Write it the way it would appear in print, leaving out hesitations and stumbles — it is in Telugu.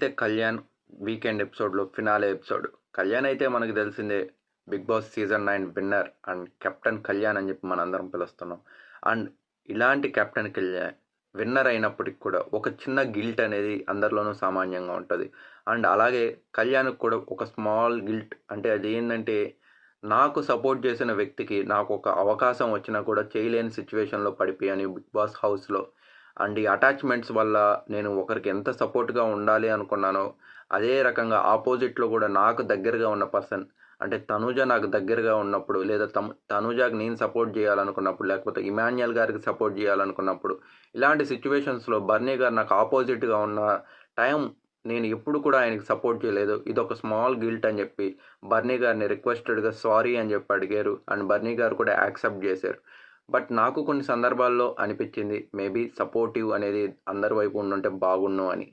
అయితే కళ్యాణ్ వీకెండ్ ఎపిసోడ్లో ఫినాలే ఎపిసోడ్. కళ్యాణ్ అయితే మనకు తెలిసిందే, Bigg Boss season 9 winner and captain Kalyan అని చెప్పి మనందరం పిలుస్తున్నాం. అండ్ ఇలాంటి కెప్టెన్ కళ్యాణ్ విన్నర్ అయినప్పటికి కూడా ఒక చిన్న గిల్ట్ అనేది అందరిలోనూ సామాన్యంగా ఉంటుంది. అండ్ అలాగే కళ్యాణ్కి కూడా ఒక స్మాల్ గిల్ట్, అంటే అది ఏంటంటే, నాకు సపోర్ట్ చేసిన వ్యక్తికి నాకు ఒక అవకాశం వచ్చినా కూడా చేయలేని సిచ్యువేషన్లో పడిపోయాను బిగ్ బాస్ హౌస్లో. అండ్ ఈ అటాచ్మెంట్స్ వల్ల నేను ఒకరికి ఎంత సపోర్ట్గా ఉండాలి అనుకున్నానో, అదే రకంగా ఆపోజిట్లో కూడా నాకు దగ్గరగా ఉన్న పర్సన్, అంటే తనూజ నాకు దగ్గరగా ఉన్నప్పుడు, లేదా తనూజకి నేను సపోర్ట్ చేయాలనుకున్నప్పుడు, లేకపోతే ఇమాన్యుయల్ గారికి సపోర్ట్ చేయాలనుకున్నప్పుడు, ఇలాంటి సిచ్యువేషన్స్లో బర్నీ గారు నాకు ఆపోజిట్గా ఉన్న టైం నేను ఎప్పుడు కూడా ఆయనకి సపోర్ట్ చేయలేదు. ఇదొక స్మాల్ గిల్ట్ అని చెప్పి బర్నీ గారిని రిక్వెస్టెడ్గా సారీ అని చెప్పి అడిగారు. అండ్ బర్నీ గారు కూడా యాక్సెప్ట్ చేశారు. బట్ నాకు కొన్ని సందర్భాల్లో అనిపించింది, మేబీ సపోర్టివ్ అనేది అందరి వైపు ఉండుంటే బాగుండు అని.